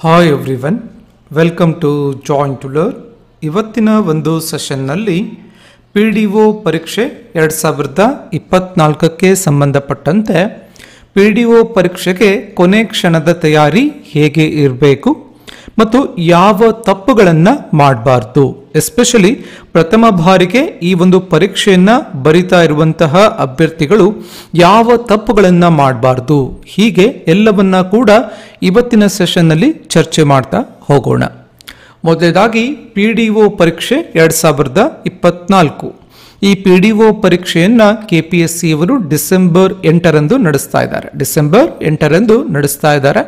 Hi everyone, welcome to join to learn. ಇವತ್ತಿನ ಒಂದು ಸೆಷನ್ನಲ್ಲಿ PDO ಪರೀಕ್ಷೆ 2024ಕ್ಕೆ ಸಂಬಂಧಪಟ್ಟಂತೆ PDO ಪರೀಕ್ಷೆಗೆ ಕೊನೆ ಕ್ಷಣದ ತಯಾರಿ ಹೇಗೆ ಇರಬೇಕು ಮತ್ತು ಯಾವ ತಪ್ಪುಗಳನ್ನು ಮಾಡಬಾರ್ದು, ಎಸ್ಪೆಷಲಿ ಪ್ರಥಮ ಬಾರಿಗೆ ಈ ಒಂದು ಪರೀಕ್ಷೆಯನ್ನು ಬರಿತಾ ಇರುವಂತಹ ಅಭ್ಯರ್ಥಿಗಳು ಯಾವ ತಪ್ಪುಗಳನ್ನು ಮಾಡಬಾರ್ದು, ಹೀಗೆ ಎಲ್ಲವನ್ನ ಕೂಡ ಇವತ್ತಿನ ಸೆಷನ್ನಲ್ಲಿ ಚರ್ಚೆ ಮಾಡ್ತಾ ಹೋಗೋಣ. ಮೊದಲನೇದಾಗಿ PDO ಪರೀಕ್ಷೆ 2024. ಈ PDO ಪರೀಕ್ಷೆಯನ್ನು KPSC ಅವರು ಡಿಸೆಂಬರ್ 8ರಂದು ನಡೆಸ್ತಾ ಇದ್ದಾರೆ.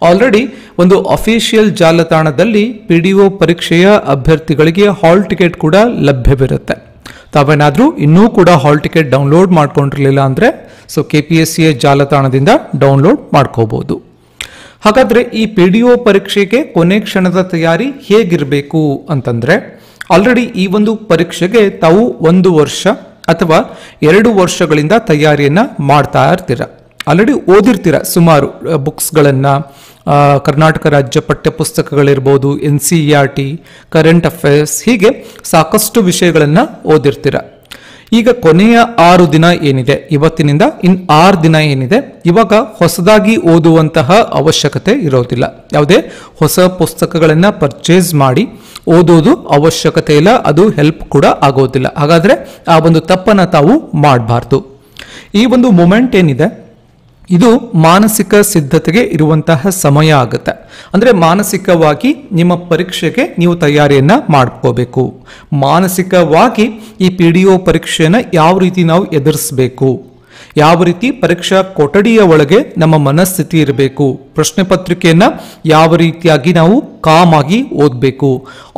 ಆಲ್ರೆಡಿ ಒಂದು ಅಫಿಷಿಯಲ್ ಜಾಲತಾಣದಲ್ಲಿ PDO ಪರೀಕ್ಷೆಯ ಅಭ್ಯರ್ಥಿಗಳಿಗೆ ಹಾಲ್ ಟಿಕೆಟ್ ಕೂಡ ಲಭ್ಯವಿರುತ್ತೆ. ತಾವೇನಾದರೂ ಇನ್ನೂ ಕೂಡ ಹಾಲ್ ಟಿಕೆಟ್ ಡೌನ್ಲೋಡ್ ಮಾಡ್ಕೊಂಡಿರಲಿಲ್ಲ ಅಂದರೆ KPSCಯ ಜಾಲತಾಣದಿಂದ ಡೌನ್ಲೋಡ್ ಮಾಡ್ಕೋಬಹುದು. ಹಾಗಾದರೆ ಈ PDO ಪರೀಕ್ಷೆಗೆ ಕೊನೆ ಕ್ಷಣದ ತಯಾರಿ ಹೇಗಿರಬೇಕು ಅಂತಂದರೆ, ಆಲ್ರೆಡಿ ಈ ಒಂದು ಪರೀಕ್ಷೆಗೆ ತಾವು 1 ವರ್ಷ ಅಥವಾ 2 ವರ್ಷಗಳಿಂದ ತಯಾರಿಯನ್ನು ಮಾಡ್ತಾ ಇರ್ತೀರ. ಆಲ್ರೆಡಿ ಓದಿರ್ತೀರ ಸುಮಾರು ಬುಕ್ಸ್ಗಳನ್ನು, ಕರ್ನಾಟಕ ರಾಜ್ಯ ಪಠ್ಯಪುಸ್ತಕಗಳಿರ್ಬೋದು, NCERT, ಕರೆಂಟ್ ಅಫೇರ್ಸ್, ಹೀಗೆ ಸಾಕಷ್ಟು ವಿಷಯಗಳನ್ನು ಓದಿರ್ತೀರ. ಈಗ ಕೊನೆಯ 6 ದಿನ ಏನಿದೆ, ಇವತ್ತಿನಿಂದ 6 ದಿನ ಏನಿದೆ, ಇವಾಗ ಹೊಸದಾಗಿ ಓದುವಂತಹ ಅವಶ್ಯಕತೆ ಇರೋದಿಲ್ಲ. ಯಾವುದೇ ಹೊಸ ಪುಸ್ತಕಗಳನ್ನು ಪರ್ಚೇಸ್ ಮಾಡಿ ಓದೋದು ಅವಶ್ಯಕತೆ ಇಲ್ಲ, ಅದು ಹೆಲ್ಪ್ ಕೂಡ ಆಗೋದಿಲ್ಲ. ಹಾಗಾದರೆ ಆ ಒಂದು ತಪ್ಪನ್ನು ತಾವು ಮಾಡಬಾರ್ದು. ಈ ಒಂದು ಮೂಮೆಂಟ್ ಏನಿದೆ ಇದು ಮಾನಸಿಕ ಸಿದ್ಧತೆಗೆ ಇರುವಂತಹ ಸಮಯ ಆಗುತ್ತೆ. ಅಂದರೆ ಮಾನಸಿಕವಾಗಿ ನಿಮ್ಮ ಪರೀಕ್ಷೆಗೆ ನೀವು ತಯಾರಿಯನ್ನು ಮಾಡ್ಕೋಬೇಕು. ಮಾನಸಿಕವಾಗಿ ಈ PDO ಪರೀಕ್ಷೆಯನ್ನು ಯಾವ ರೀತಿ ನಾವು ಎದುರಿಸಬೇಕು, ಯಾವ ರೀತಿ ಪರೀಕ್ಷಾ ಕೊಠಡಿಯ ಒಳಗೆ ನಮ್ಮ ಮನಸ್ಥಿತಿ ಇರಬೇಕು, ಪ್ರಶ್ನೆ ಪತ್ರಿಕೆಯನ್ನು ಯಾವ ರೀತಿಯಾಗಿ ನಾವು ಕಾಮ್ ಆಗಿ ಓದಬೇಕು,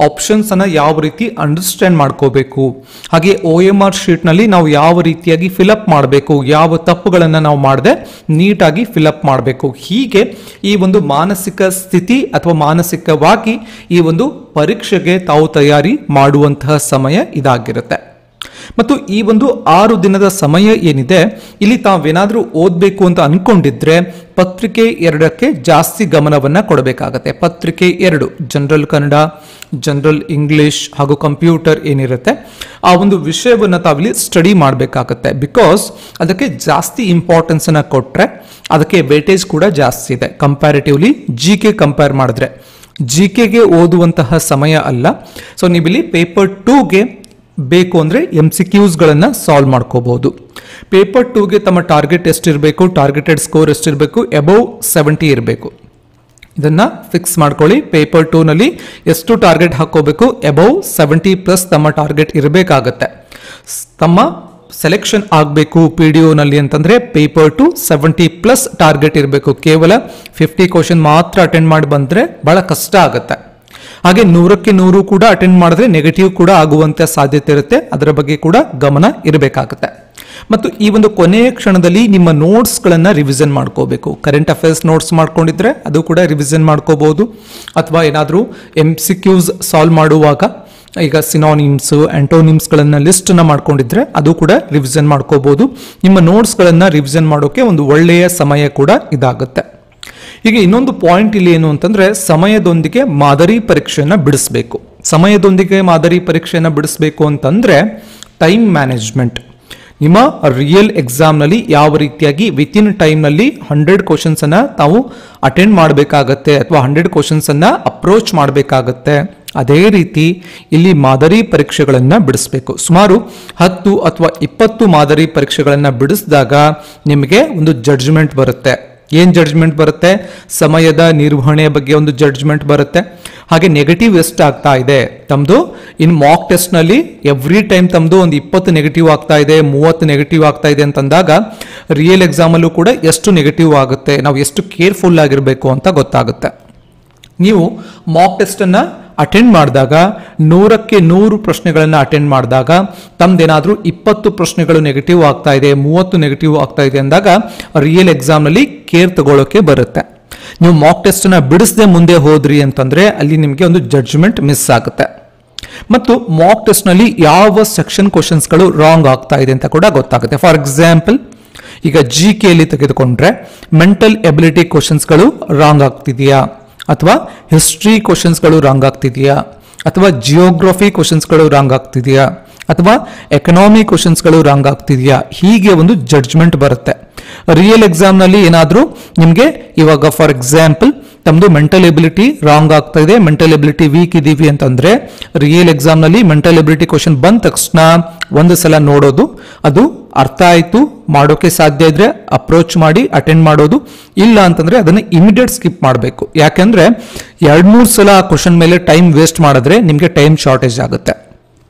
ಆಪ್ಷನ್ಸ್ ಅನ್ನು ಯಾವ ರೀತಿ ಅಂಡರ್ಸ್ಟ್ಯಾಂಡ್ ಮಾಡ್ಕೋಬೇಕು, ಹಾಗೆ OMR ಶೀಟ್ನಲ್ಲಿ ನಾವು ಯಾವ ರೀತಿಯಾಗಿ ಫಿಲಪ್ ಮಾಡಬೇಕು, ಯಾವ ತಪ್ಪುಗಳನ್ನು ನಾವು ಮಾಡದೆ ನೀಟಾಗಿ ಫಿಲಪ್ ಮಾಡಬೇಕು. ಹೀಗೆ ಈ ಒಂದು ಮಾನಸಿಕ ಸ್ಥಿತಿ ಅಥವಾ ಮಾನಸಿಕವಾಗಿ ಈ ಒಂದು ಪರೀಕ್ಷೆಗೆ ತಾವು ತಯಾರಿ ಮಾಡುವಂತಹ ಸಮಯ ಇದಾಗಿರುತ್ತೆ. ಮತ್ತು ಈ ಒಂದು 6 ದಿನದ ಸಮಯ ಏನಿದೆ, ಇಲ್ಲಿ ತಾವೇನಾದರೂ ಓದಬೇಕು ಅಂತ ಅನ್ಕೊಂಡಿದ್ರೆ ಪತ್ರಿಕೆ 2ಕ್ಕೆ ಜಾಸ್ತಿ ಗಮನವನ್ನು ಕೊಡಬೇಕಾಗತ್ತೆ. ಪತ್ರಿಕೆ 2 ಜನರಲ್ ಕನ್ನಡ, ಜನರಲ್ ಇಂಗ್ಲಿಷ್ ಹಾಗೂ ಕಂಪ್ಯೂಟರ್ ಏನಿರುತ್ತೆ ಆ ಒಂದು ವಿಷಯವನ್ನು ತಾವಿಲ್ಲಿ ಸ್ಟಡಿ ಮಾಡಬೇಕಾಗತ್ತೆ. ಬಿಕಾಸ್ ಅದಕ್ಕೆ ಜಾಸ್ತಿ ಇಂಪಾರ್ಟೆನ್ಸನ್ನು ಕೊಟ್ಟರೆ ಅದಕ್ಕೆ ವೇಟೇಜ್ ಕೂಡ ಜಾಸ್ತಿ ಇದೆ. ಕಂಪ್ಯಾರಿಟಿವ್ಲಿ GK ಕಂಪೇರ್ ಮಾಡಿದ್ರೆ GKಗೆ ಓದುವಂತಹ ಸಮಯ ಅಲ್ಲ. ನೀವಿಲ್ಲಿ ಪೇಪರ್ 2ಗೆ ಬೇಕು ಅಂದರೆ MCQsಗಳನ್ನು ಸಾಲ್ವ್ ಮಾಡ್ಕೋಬಹುದು. ಪೇಪರ್ 2ಗೆ ತಮ್ಮ ಟಾರ್ಗೆಟ್ ಎಷ್ಟಿರಬೇಕು, ಟಾರ್ಗೆಟೆಡ್ ಸ್ಕೋರ್ ಎಷ್ಟಿರಬೇಕು, ಅಬೌವ್ 70 ಇರಬೇಕು. ಇದನ್ನು ಫಿಕ್ಸ್ ಮಾಡ್ಕೊಳ್ಳಿ. ಪೇಪರ್ 2ನಲ್ಲಿ ಎಷ್ಟು ಟಾರ್ಗೆಟ್ ಹಾಕೋಬೇಕು, ಅಬೌವ್ 70+ ತಮ್ಮ ಟಾರ್ಗೆಟ್ ಇರಬೇಕಾಗತ್ತೆ. ತಮ್ಮ ಸೆಲೆಕ್ಷನ್ ಆಗಬೇಕು PDOನಲ್ಲಿ ಅಂತಂದರೆ ಪೇಪರ್ 2 70+ ಟಾರ್ಗೆಟ್ ಇರಬೇಕು. ಕೇವಲ 50 ಕ್ವಶನ್ ಮಾತ್ರ ಅಟೆಂಡ್ ಮಾಡಿ ಬಂದರೆ ಬಹಳ ಕಷ್ಟ ಆಗುತ್ತೆ. ಹಾಗೆ 100ಕ್ಕೆ 100 ಕೂಡ ಅಟೆಂಡ್ ಮಾಡಿದ್ರೆ ನೆಗೆಟಿವ್ ಕೂಡ ಆಗುವಂತ ಸಾಧ್ಯತೆ ಇರುತ್ತೆ. ಅದರ ಬಗ್ಗೆ ಕೂಡ ಗಮನ ಇರಬೇಕಾಗುತ್ತೆ. ಮತ್ತು ಈ ಒಂದು ಕೊನೆಯ ಕ್ಷಣದಲ್ಲಿ ನಿಮ್ಮ ನೋಟ್ಸ್ಗಳನ್ನು ರಿವಿಷನ್ ಮಾಡ್ಕೋಬೇಕು. ಕರೆಂಟ್ ಅಫೇರ್ಸ್ ನೋಟ್ಸ್ ಮಾಡ್ಕೊಂಡಿದ್ರೆ ಅದು ಕೂಡ ರಿವಿಷನ್ ಮಾಡ್ಕೋಬಹುದು. ಅಥವಾ ಏನಾದರೂ MCQs ಸಾಲ್ವ್ ಮಾಡುವಾಗ ಈಗ ಸಿನಾನಿಮ್ಸ್, ಆಂಟೋನಿಮ್ಸ್ಗಳನ್ನು ಲಿಸ್ಟನ್ನು ಮಾಡ್ಕೊಂಡಿದ್ರೆ ಅದು ಕೂಡ ರಿವಿಷನ್ ಮಾಡ್ಕೋಬಹುದು. ನಿಮ್ಮ ನೋಟ್ಸ್ಗಳನ್ನು ರಿವಿಷನ್ ಮಾಡೋಕೆ ಒಂದು ಒಳ್ಳೆಯ ಸಮಯ ಕೂಡ ಇದಾಗುತ್ತೆ. ಈಗ ಇನ್ನೊಂದು ಪಾಯಿಂಟ್ ಇಲ್ಲಿ ಏನು ಅಂತಂದ್ರೆ, ಸಮಯದೊಂದಿಗೆ ಮಾದರಿ ಪರೀಕ್ಷೆಯನ್ನು ಬಿಡಿಸಬೇಕು. ಸಮಯದೊಂದಿಗೆ ಮಾದರಿ ಪರೀಕ್ಷೆಯನ್ನು ಬಿಡಿಸಬೇಕು ಅಂತಂದ್ರೆ ಟೈಮ್ ಮ್ಯಾನೇಜ್ಮೆಂಟ್. ನಿಮ್ಮ ರಿಯಲ್ ಎಕ್ಸಾಮ್ನಲ್ಲಿ ಯಾವ ರೀತಿಯಾಗಿ ವಿತಿನ್ ಟೈಮ್ನಲ್ಲಿ 100 ಕ್ವಶನ್ಸನ್ನು ತಾವು ಅಟೆಂಡ್ ಮಾಡಬೇಕಾಗತ್ತೆ ಅಥವಾ 100 ಕ್ವಶನ್ಸನ್ನು ಅಪ್ರೋಚ್ ಮಾಡಬೇಕಾಗತ್ತೆ, ಅದೇ ರೀತಿ ಇಲ್ಲಿ ಮಾದರಿ ಪರೀಕ್ಷೆಗಳನ್ನು ಬಿಡಿಸಬೇಕು. ಸುಮಾರು 10 ಅಥವಾ 20 ಮಾದರಿ ಪರೀಕ್ಷೆಗಳನ್ನು ಬಿಡಿಸಿದಾಗ ನಿಮಗೆ ಒಂದು ಜಡ್ಜ್ಮೆಂಟ್ ಬರುತ್ತೆ. ಏನು ಜಡ್ಜ್ಮೆಂಟ್ ಬರುತ್ತೆ? ಸಮಯದ ನಿರ್ವಹಣೆಯ ಬಗ್ಗೆ ಒಂದು ಜಡ್ಜ್ಮೆಂಟ್ ಬರುತ್ತೆ. ಹಾಗೆ ನೆಗೆಟಿವ್ ಎಷ್ಟು ಆಗ್ತಾ ಇದೆ ತಮ್ಮದು ಇನ್ ಮಾಕ್ ಟೆಸ್ಟ್ನಲ್ಲಿ, ಎವ್ರಿ ಟೈಮ್ ತಮ್ಮದು ಒಂದು 20 ನೆಗೆಟಿವ್ ಆಗ್ತಾ ಇದೆ, 30 ನೆಗೆಟಿವ್ ಆಗ್ತಾ ಇದೆ ಅಂತಂದಾಗ ರಿಯಲ್ ಎಕ್ಸಾಮಲ್ಲೂ ಕೂಡ ಎಷ್ಟು ನೆಗೆಟಿವ್ ಆಗುತ್ತೆ, ನಾವು ಎಷ್ಟು ಕೇರ್ಫುಲ್ ಆಗಿರಬೇಕು ಅಂತ ಗೊತ್ತಾಗುತ್ತೆ. ನೀವು ಮಾಕ್ ಟೆಸ್ಟನ್ನು ಅಟೆಂಡ್ ಮಾಡಿದಾಗ 100ಕ್ಕೆ 100 ಪ್ರಶ್ನೆಗಳನ್ನು ಅಟೆಂಡ್ ಮಾಡಿದಾಗ ತಮ್ದೇನಾದರೂ 20 ಪ್ರಶ್ನೆಗಳು ನೆಗೆಟಿವ್ ಆಗ್ತಾ ಇದೆ, 30 ನೆಗೆಟಿವ್ ಆಗ್ತಾ ಇದೆ ಅಂದಾಗ ರಿಯಲ್ ಎಕ್ಸಾಮ್ನಲ್ಲಿ ಕೇರ್ ತಗೊಳ್ಳೋಕೆ ಬರುತ್ತೆ. ನೀವು ಮಾಕ್ ಟೆಸ್ಟನ್ನು ಬಿಡಿಸದೆ ಮುಂದೆ ಹೋದ್ರಿ ಅಂತಂದರೆ ಅಲ್ಲಿ ನಿಮಗೆ ಒಂದು ಜಡ್ಜ್ಮೆಂಟ್ ಮಿಸ್ ಆಗುತ್ತೆ. ಮತ್ತು ಮಾಕ್ ಟೆಸ್ಟ್ನಲ್ಲಿ ಯಾವ ಸೆಕ್ಷನ್ ಕ್ವಶನ್ಸ್ಗಳು ರಾಂಗ್ ಆಗ್ತಾ ಇದೆ ಅಂತ ಕೂಡ ಗೊತ್ತಾಗುತ್ತೆ. ಫಾರ್ ಎಕ್ಸಾಂಪಲ್ ಈಗ GKಯಲ್ಲಿ ತೆಗೆದುಕೊಂಡ್ರೆ ಮೆಂಟಲ್ ಎಬಿಲಿಟಿ ಕ್ವಶನ್ಸ್ಗಳು ರಾಂಗ್ ಆಗ್ತಿದೆಯಾ, ಅಥವಾ ಹಿಸ್ಟ್ರಿ ಕ್ವಶನ್ಸ್ಗಳು ರಾಂಗ್ ಆಗ್ತಿದೆಯಾ, ಅಥವಾ ಜಿಯೋಗ್ರಫಿ ಕ್ವಶನ್ಸ್ಗಳು ರಾಂಗ್ ಆಗ್ತಿದೆಯಾ, ಅಥವಾ ಎಕನಾಮಿ ಕ್ವಶನ್ಸ್ಗಳು ರಾಂಗ್ ಆಗ್ತಿದೆಯಾ, ಹೀಗೆ ಒಂದು ಜಡ್ಜ್ಮೆಂಟ್ ಬರುತ್ತೆ. ರಿಯಲ್ ಎಕ್ಸಾಮ್ನಲ್ಲಿ ಏನಾದರೂ ನಿಮಗೆ ಇವಾಗ ಫಾರ್ ಎಕ್ಸಾಂಪಲ್ ತಮ್ಮದು ಮೆಂಟಲ್ ಎಬಿಲಿಟಿ ರಾಂಗ್ ಆಗ್ತಾ ಇದೆ, ಮೆಂಟಲ್ ಎಬಿಲಿಟಿ ವೀಕ್ ಇದೀವಿ ಅಂತಂದ್ರೆ ರಿಯಲ್ ಎಕ್ಸಾಮ್ನಲ್ಲಿ ಮೆಂಟಲ್ ಎಬಿಲಿಟಿ ಕ್ವಶನ್ ಬಂದ ತಕ್ಷಣ ಒಂದು ಸಲ ನೋಡೋದು, ಅದು ಅರ್ಥ ಆಯಿತು ಮಾಡೋಕೆ ಸಾಧ್ಯ ಇದ್ರೆ ಅಪ್ರೋಚ್ ಮಾಡಿ ಅಟೆಂಡ್ ಮಾಡೋದು, ಇಲ್ಲ ಅಂತಂದ್ರೆ ಅದನ್ನು ಇಮಿಡಿಯೇಟ್ ಸ್ಕಿಪ್ ಮಾಡಬೇಕು. ಯಾಕೆಂದ್ರೆ 2-3 ಸಲ ಆ ಕ್ವಶನ್ ಮೇಲೆ ಟೈಮ್ ವೇಸ್ಟ್ ಮಾಡಿದ್ರೆ ನಿಮಗೆ ಟೈಮ್ ಶಾರ್ಟೇಜ್ ಆಗುತ್ತೆ.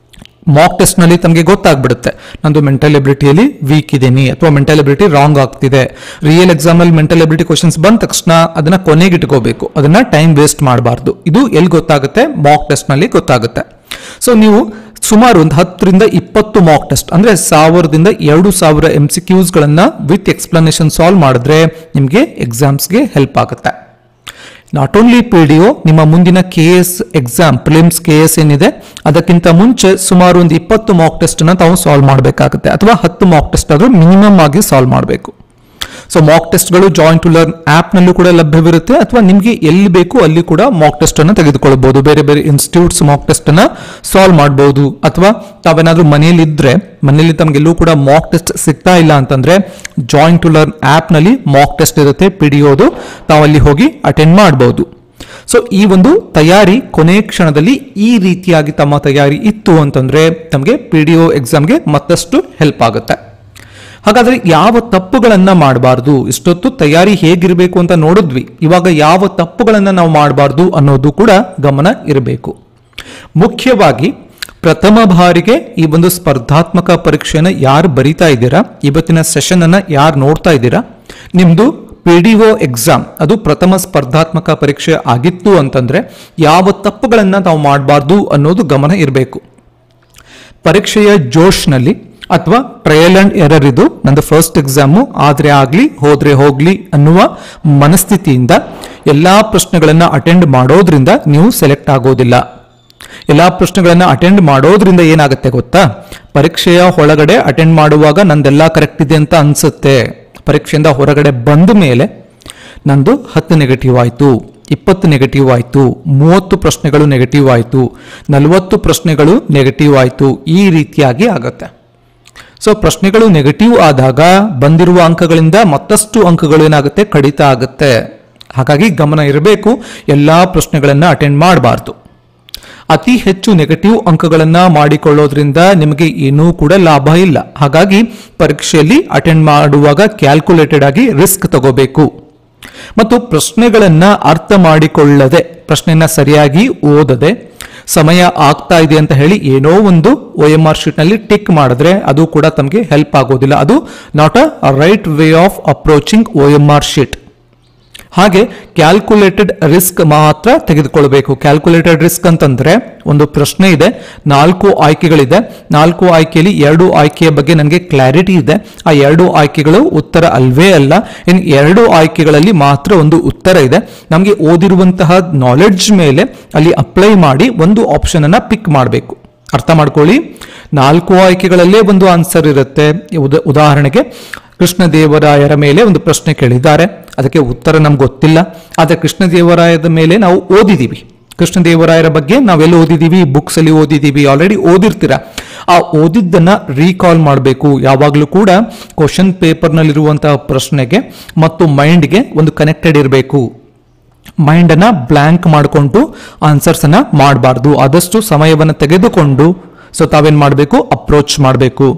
ಮಾಕ್ ಟೆಸ್ಟ್ ನಲ್ಲಿ ತಮಗೆ ಗೊತ್ತಾಗ್ಬಿಡುತ್ತೆ ನಂದು ಮೆಂಟಲ್ ಎಬಿಲಿಟಿಯಲ್ಲಿ ವೀಕ್ ಇದ್ದೀನಿ ಅಥವಾ ಮೆಂಟಲ್ ಎಬಿಲಿಟಿ ರಾಂಗ್ ಆಗ್ತಿದೆ. ರಿಯಲ್ ಎಕ್ಸಾಮ್ ಅಲ್ಲಿ ಮೆಂಟಲ್ ಎಬಿಲಿಟಿ ಕ್ವಶನ್ಸ್ ಬಂದ ತಕ್ಷಣ ಅದನ್ನ ಕೊನೆಗೆ ಇಟ್ಕೋಬೇಕು, ಅದನ್ನ ಟೈಮ್ ವೇಸ್ಟ್ ಮಾಡಬಾರ್ದು. ಇದು ಎಲ್ಲಿ ಗೊತ್ತಾಗುತ್ತೆ? ಮಾಕ್ ಟೆಸ್ಟ್ ನಲ್ಲಿ ಗೊತ್ತಾಗುತ್ತೆ. ಸೊ ನೀವು ಸುಮಾರು ಒಂದು 10ರಿಂದ 20 ಮಾಕ್ ಟೆಸ್ಟ್ ಅಂದ್ರೆ 1000ದಿಂದ 2000 MCQs ಗಳನ್ನ ವಿತ್ ಎಕ್ಸ್ಪ್ಲನೇಷನ್ ಸಾಲ್ವ್ ಮಾಡಿದ್ರೆ ನಿಮಗೆ ಎಕ್ಸಾಮ್ಸ್ಗೆ ಹೆಲ್ಪ್ ಆಗುತ್ತೆ. ನಾಟ್ ಓನ್ಲಿ PDO, ನಿಮ್ಮ ಮುಂದಿನ KS ಎಕ್ಸಾಮ್ ಪ್ರಿಲಿಮ್ಸ್ KS ಏನಿದೆ ಅದಕ್ಕಿಂತ ಮುಂಚೆ ಸುಮಾರು ಒಂದು 20 ಮಾಕ್ ಟೆಸ್ಟ್ ಅನ್ನ ತಾವು ಸಾಲ್ವ್ ಮಾಡಬೇಕಾಗುತ್ತೆ, ಅಥವಾ 10 ಮಾಕ್ ಟೆಸ್ಟ್ ಆದ್ರೂ ಮಿನಿಮಮ್ ಆಗಿ ಸಾಲ್ವ್ ಮಾಡಬೇಕು. ಸೊ ಮಾಕ್ ಟೆಸ್ಟ್ಗಳು ಜಾಯಿನ್ ಟು ಲರ್ನ್ ಆಪ್ ನಲ್ಲೂ ಕೂಡ ಲಭ್ಯವಿರುತ್ತೆ, ಅಥವಾ ನಿಮಗೆ ಎಲ್ಲಿ ಬೇಕು ಅಲ್ಲಿ ಕೂಡ ಮಾಕ್ ಟೆಸ್ಟ್ ಅನ್ನು ತೆಗೆದುಕೊಳ್ಳಬಹುದು. ಬೇರೆ ಬೇರೆ ಇನ್ಸ್ಟಿಟ್ಯೂಟ್ಸ್ ಮಾಕ್ ಟೆಸ್ಟ್ ಅನ್ನ ಸಾಲ್ವ್ ಮಾಡಬಹುದು, ಅಥವಾ ತಾವೇನಾದ್ರೂ ಮನೆಯಲ್ಲಿ ಇದ್ರೆ ಮನೆಯಲ್ಲಿ ತಮಗೆಲ್ಲೂ ಕೂಡ ಮಾಕ್ ಟೆಸ್ಟ್ ಸಿಗ್ತಾ ಇಲ್ಲ ಅಂತಂದ್ರೆ ಜಾಯಿನ್ ಟು ಲರ್ನ್ ಆಪ್ ನಲ್ಲಿ ಮಾಕ್ ಟೆಸ್ಟ್ ಇರುತ್ತೆ PDOದು, ತಾವು ಅಲ್ಲಿ ಹೋಗಿ ಅಟೆಂಡ್ ಮಾಡಬಹುದು. ಸೊ ಈ ಒಂದು ತಯಾರಿ ಕೊನೆಯ ಕ್ಷಣದಲ್ಲಿ ಈ ರೀತಿಯಾಗಿ ತಮ್ಮ ತಯಾರಿ ಇತ್ತು ಅಂತಂದ್ರೆ ತಮಗೆ PDO ಎಕ್ಸಾಮ್ಗೆ ಮತ್ತಷ್ಟು ಹೆಲ್ಪ್ ಆಗುತ್ತೆ. ಹಾಗಾದ್ರೆ ಯಾವ ತಪ್ಪುಗಳನ್ನ ಮಾಡಬಾರ್ದು? ಇಷ್ಟೊತ್ತು ತಯಾರಿ ಹೇಗಿರಬೇಕು ಅಂತ ನೋಡಿದ್ವಿ, ಇವಾಗ ಯಾವ ತಪ್ಪುಗಳನ್ನ ನಾವು ಮಾಡಬಾರ್ದು ಅನ್ನೋದು ಕೂಡ ಗಮನ ಇರಬೇಕು. ಮುಖ್ಯವಾಗಿ ಪ್ರಥಮ ಬಾರಿಗೆ ಈ ಒಂದು ಸ್ಪರ್ಧಾತ್ಮಕ ಪರೀಕ್ಷೆಯನ್ನು ಯಾರು ಬರೀತಾ ಇದ್ದೀರಾ, ಇವತ್ತಿನ ಸೆಷನ್ ಅನ್ನ ಯಾರು ನೋಡ್ತಾ ಇದ್ದೀರಾ, ನಿಮ್ದು PDO ಎಕ್ಸಾಮ್ ಅದು ಪ್ರಥಮ ಸ್ಪರ್ಧಾತ್ಮಕ ಪರೀಕ್ಷೆ ಆಗಿತ್ತು ಅಂತಂದ್ರೆ ಯಾವ ತಪ್ಪುಗಳನ್ನ ನಾವು ಮಾಡಬಾರ್ದು ಅನ್ನೋದು ಗಮನ ಇರಬೇಕು. ಪರೀಕ್ಷೆಯ ಜೋಶ್ನಲ್ಲಿ ಅಥವಾ ಟ್ರಯಲ್ ಅಂಡ್ ಎರರ್, ಇದು ನಂದು ಫಸ್ಟ್ ಎಕ್ಸಾಮು ಆದ್ರೆ ಆಗ್ಲಿ ಹೋದ್ರೆ ಹೋಗ್ಲಿ ಅನ್ನುವ ಮನಸ್ಥಿತಿಯಿಂದ ಎಲ್ಲಾ ಪ್ರಶ್ನೆಗಳನ್ನ ಅಟೆಂಡ್ ಮಾಡೋದ್ರಿಂದ ನೀವು ಸೆಲೆಕ್ಟ್ ಆಗೋದಿಲ್ಲ. ಎಲ್ಲಾ ಪ್ರಶ್ನೆಗಳನ್ನ ಅಟೆಂಡ್ ಮಾಡೋದ್ರಿಂದ ಏನಾಗುತ್ತೆ ಗೊತ್ತಾ, ಪರೀಕ್ಷೆಯ ಒಳಗಡೆ ಅಟೆಂಡ್ ಮಾಡುವಾಗ ನಂದೆಲ್ಲ ಕರೆಕ್ಟ್ ಇದೆ ಅಂತ ಅನ್ಸುತ್ತೆ. ಪರೀಕ್ಷೆಯಿಂದ ಹೊರಗಡೆ ಬಂದ ಮೇಲೆ ನಂದು 10 ನೆಗೆಟಿವ್ ಆಯ್ತು, 20 ನೆಗೆಟಿವ್ ಆಯ್ತು, 30 ಪ್ರಶ್ನೆಗಳು ನೆಗೆಟಿವ್ ಆಯ್ತು, 40 ಪ್ರಶ್ನೆಗಳು ನೆಗೆಟಿವ್ ಆಯ್ತು, ಈ ರೀತಿಯಾಗಿ ಆಗತ್ತೆ. ಸೊ ಪ್ರಶ್ನೆಗಳು ನೆಗೆಟಿವ್ ಆದಾಗ ಬಂದಿರುವ ಅಂಕಗಳಿಂದ ಮತ್ತಷ್ಟು ಅಂಕಗಳು ಏನಾಗುತ್ತೆ, ಕಡಿತ ಆಗುತ್ತೆ. ಹಾಗಾಗಿ ಗಮನ ಇರಬೇಕು, ಎಲ್ಲಾ ಪ್ರಶ್ನೆಗಳನ್ನ ಅಟೆಂಡ್ ಮಾಡಬಾರ್ದು. ಅತಿ ಹೆಚ್ಚು ನೆಗೆಟಿವ್ ಅಂಕಗಳನ್ನ ಮಾಡಿಕೊಳ್ಳೋದ್ರಿಂದ ನಿಮಗೆ ಏನೂ ಕೂಡ ಲಾಭ ಇಲ್ಲ. ಹಾಗಾಗಿ ಪರೀಕ್ಷೆಯಲ್ಲಿ ಅಟೆಂಡ್ ಮಾಡುವಾಗ ಕ್ಯಾಲ್ಕುಲೇಟೆಡ್ ಆಗಿ ರಿಸ್ಕ್ ತಗೋಬೇಕು. ಮತ್ತು ಪ್ರಶ್ನೆಗಳನ್ನ ಅರ್ಥ ಮಾಡಿಕೊಳ್ಳದೆ, ಪ್ರಶ್ನೆಯನ್ನ ಸರಿಯಾಗಿ ಓದದೆ, ಸಮಯ ಆಗ್ತಾ ಇದೆ ಅಂತ ಹೇಳಿ ಏನೋ ಒಂದು OMR ಶೀಟ್ ನಲ್ಲಿ ಟಿಕ್ ಮಾಡಿದ್ರೆ ಅದು ಕೂಡ ತಮಗೆ ಹೆಲ್ಪ್ ಆಗೋದಿಲ್ಲ. ಅದು not a right way of approaching OMR sheet. ಹಾಗೆ ಕ್ಯಾಲ್ಕುಲೇಟೆಡ್ ರಿಸ್ಕ್ ಮಾತ್ರ ತೆಗೆದುಕೊಳ್ಬೇಕು. ಕ್ಯಾಲ್ಕುಲೇಟೆಡ್ ರಿಸ್ಕ್ ಅಂತಂದ್ರೆ ಒಂದು ಪ್ರಶ್ನೆ ಇದೆ, 4 ಆಯ್ಕೆಗಳಿದೆ, 4 ಆಯ್ಕೆಯಲ್ಲಿ 2 ಆಯ್ಕೆಯ ಬಗ್ಗೆ ನನಗೆ ಕ್ಲಾರಿಟಿ ಇದೆ, ಆ 2 ಆಯ್ಕೆಗಳು ಉತ್ತರ ಅಲ್ವೇ ಅಲ್ಲ, ಇನ್ನು 2 ಆಯ್ಕೆಗಳಲ್ಲಿ ಮಾತ್ರ ಒಂದು ಉತ್ತರ ಇದೆ. ನಮಗೆ ಓದಿರುವಂತಹ ನಾಲೆಡ್ಜ್ ಮೇಲೆ ಅಲ್ಲಿ ಅಪ್ಲೈ ಮಾಡಿ ಒಂದು ಆಪ್ಷನ್ ಅನ್ನ ಪಿಕ್ ಮಾಡಬೇಕು. ಅರ್ಥ ಮಾಡ್ಕೊಳ್ಳಿ, 4 ಆಯ್ಕೆಗಳಲ್ಲೇ ಒಂದು ಆನ್ಸರ್ ಇರುತ್ತೆ. ಉದಾಹರಣೆಗೆ ಕೃಷ್ಣದೇವರಾಯರ ಮೇಲೆ ಒಂದು ಪ್ರಶ್ನೆ ಕೇಳಿದ್ದಾರೆ, ಅದಕ್ಕೆ ಉತ್ತರ ನಮ್ಗೆ ಗೊತ್ತಿಲ್ಲ, ಆದರೆ ಕೃಷ್ಣದೇವರಾಯದ ಮೇಲೆ ನಾವು ಓದಿದೀವಿ. ಕೃಷ್ಣದೇವರಾಯರ ಬಗ್ಗೆ ನಾವೆಲ್ಲ ಓದಿದೀವಿ, ಬುಕ್ಸ್ ಅಲ್ಲಿ ಓದಿದೀವಿ, ಆಲ್ರೆಡಿ ಓದಿರ್ತೀರ. ಆ ಓದಿದ್ದನ್ನ ರೀಕಾಲ್ ಮಾಡಬೇಕು. ಯಾವಾಗಲೂ ಕೂಡ ಕ್ವಶನ್ ಪೇಪರ್ ನಲ್ಲಿರುವಂತಹ ಪ್ರಶ್ನೆಗೆ ಮತ್ತು ಮೈಂಡ್ಗೆ ಒಂದು ಕನೆಕ್ಟೆಡ್ ಇರಬೇಕು. ಮೈಂಡ್ ಅನ್ನ ಬ್ಲಾಂಕ್ ಮಾಡಿಕೊಂಡು ಆನ್ಸರ್ಸ್ ಅನ್ನ ಮಾಡಬಾರ್ದು. ಆದಷ್ಟು ಸಮಯವನ್ನು ತೆಗೆದುಕೊಂಡು ಸೊ ತಾವೇನ್ ಮಾಡಬೇಕು, ಅಪ್ರೋಚ್ ಮಾಡಬೇಕು.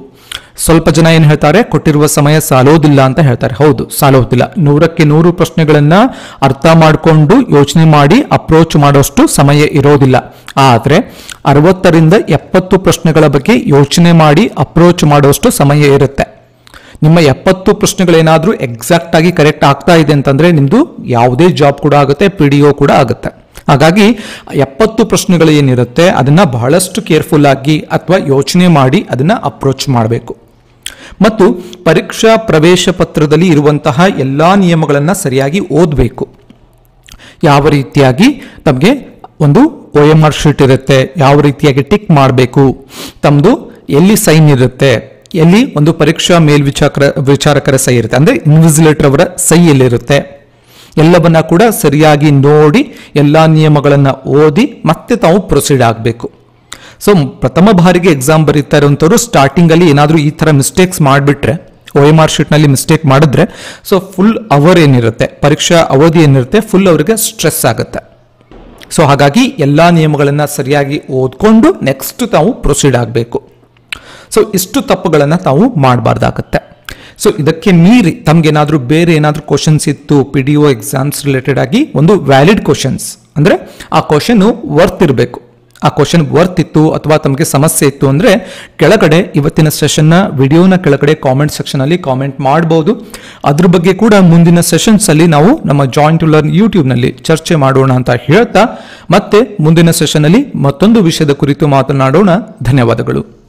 ಸ್ವಲ್ಪ ಜನ ಏನ್ ಹೇಳ್ತಾರೆ, ಕೊಟ್ಟಿರುವ ಸಮಯ ಸಾಲೋದಿಲ್ಲ ಅಂತ ಹೇಳ್ತಾರೆ. ಹೌದು, ಸಾಲೋದಿಲ್ಲ. 100ಕ್ಕೆ 100 ಪ್ರಶ್ನೆಗಳನ್ನ ಅರ್ಥ ಮಾಡಿಕೊಂಡು ಯೋಚನೆ ಮಾಡಿ ಅಪ್ರೋಚ್ ಮಾಡೋಷ್ಟು ಸಮಯ ಇರೋದಿಲ್ಲ. ಆದ್ರೆ 60ರಿಂದ 70 ಪ್ರಶ್ನೆಗಳ ಬಗ್ಗೆ ಯೋಚನೆ ಮಾಡಿ ಅಪ್ರೋಚ್ ಮಾಡೋಷ್ಟು ಸಮಯ ಇರುತ್ತೆ. ನಿಮ್ಮ 70 ಪ್ರಶ್ನೆಗಳೇನಾದ್ರೂ ಎಕ್ಸಾಕ್ಟ್ ಆಗಿ ಕರೆಕ್ಟ್ ಆಗ್ತಾ ಇದೆ ಅಂತಂದ್ರೆ ನಿಮ್ದು ಯಾವುದೇ ಜಾಬ್ ಕೂಡ ಆಗುತ್ತೆ, PDO ಕೂಡ ಆಗುತ್ತೆ. ಹಾಗಾಗಿ 70 ಪ್ರಶ್ನೆಗಳು ಏನಿರುತ್ತೆ ಅದನ್ನ ಬಹಳಷ್ಟು ಕೇರ್ಫುಲ್ ಆಗಿ ಅಥವಾ ಯೋಚನೆ ಮಾಡಿ ಅದನ್ನ ಅಪ್ರೋಚ್ ಮಾಡಬೇಕು. ಮತ್ತು ಪರೀಕ್ಷಾ ಪ್ರವೇಶ ಪತ್ರದಲ್ಲಿ ಇರುವಂತಹ ಎಲ್ಲಾ ನಿಯಮಗಳನ್ನ ಸರಿಯಾಗಿ ಓದಬೇಕು. ಯಾವ ರೀತಿಯಾಗಿ ತಮಗೆ ಒಂದು OMR ಶೀಟ್ ಇರುತ್ತೆ, ಯಾವ ರೀತಿಯಾಗಿ ಟಿಕ್ ಮಾಡಬೇಕು, ತಮ್ಮದು ಎಲ್ಲಿ ಸೈನ್ ಇರುತ್ತೆ, ಎಲ್ಲಿ ಒಂದು ಪರೀಕ್ಷಾ ಮೇಲ್ವಿಚಾರಕರ ಸಹಿ ಇರುತ್ತೆ, ಅಂದ್ರೆ ಇನ್ವಿಜಿಲೇಟರ್ ಅವರ ಸಹಿ ಎಲ್ಲಿರುತ್ತೆ, ಎಲ್ಲವನ್ನ ಕೂಡ ಸರಿಯಾಗಿ ನೋಡಿ ಎಲ್ಲ ನಿಯಮಗಳನ್ನು ಓದಿ ಮತ್ತೆ ತಾವು ಪ್ರೊಸೀಡ್ ಆಗಬೇಕು. ಸೊ ಪ್ರಥಮ ಬಾರಿಗೆ ಎಕ್ಸಾಮ್ ಬರೀತಾ ಇರುವಂಥವ್ರು ಸ್ಟಾರ್ಟಿಂಗಲ್ಲಿ ಏನಾದರೂ ಈ ಥರ ಮಿಸ್ಟೇಕ್ಸ್ ಮಾಡಿಬಿಟ್ರೆ, OMR ಶೀಟ್ನಲ್ಲಿ ಮಿಸ್ಟೇಕ್ ಮಾಡಿದ್ರೆ, ಸೊ ಫುಲ್ ಅವರ್ ಏನಿರುತ್ತೆ, ಪರೀಕ್ಷಾ ಅವಧಿ ಏನಿರುತ್ತೆ, ಫುಲ್ ಅವರಿಗೆ ಸ್ಟ್ರೆಸ್ ಆಗುತ್ತೆ. ಸೊ ಹಾಗಾಗಿ ಎಲ್ಲ ನಿಯಮಗಳನ್ನು ಸರಿಯಾಗಿ ಓದ್ಕೊಂಡು ನೆಕ್ಸ್ಟ್ ತಾವು ಪ್ರೊಸೀಡ್ ಆಗಬೇಕು. ಸೊ ಇಷ್ಟು ತಪ್ಪುಗಳನ್ನು ತಾವು ಮಾಡಬಾರ್ದಾಗತ್ತೆ. ಸೊ ಇದಕ್ಕೆ ಮೀರಿ ತಮಗೇನಾದರೂ ಬೇರೆ ಏನಾದರೂ ಕ್ವಶನ್ಸ್ ಇತ್ತು PDO ಎಕ್ಸಾಮ್ಸ್ ರಿಲೇಟೆಡ್ ಆಗಿ, ಒಂದು ವ್ಯಾಲಿಡ್ ಕ್ವಶನ್ಸ್ ಅಂದರೆ ಆ ಕ್ವಶನ್ ವರ್ತ್ ಇರಬೇಕು, ಆ ಕ್ವಶನ್ ವರ್ತ್ ಇತ್ತು ಅಥವಾ ತಮಗೆ ಸಮಸ್ಯೆ ಇತ್ತು ಅಂದರೆ ಕೆಳಗಡೆ ಇವತ್ತಿನ ಸೆಷನ್ನ ವಿಡಿಯೋನ ಕೆಳಗಡೆ ಕಾಮೆಂಟ್ ಸೆಕ್ಷನಲ್ಲಿ ಕಾಮೆಂಟ್ ಮಾಡ್ಬೋದು. ಅದ್ರ ಬಗ್ಗೆ ಕೂಡ ಮುಂದಿನ ಸೆಷನ್ಸಲ್ಲಿ ನಾವು ನಮ್ಮ ಜಾಯಿನ್ ಟು ಲರ್ನ್ ಯೂಟ್ಯೂಬ್ನಲ್ಲಿ ಚರ್ಚೆ ಮಾಡೋಣ ಅಂತ ಹೇಳ್ತಾ ಮತ್ತೆ ಮುಂದಿನ ಸೆಷನ್ನಲ್ಲಿ ಮತ್ತೊಂದು ವಿಷಯದ ಕುರಿತು ಮಾತನಾಡೋಣ. ಧನ್ಯವಾದಗಳು.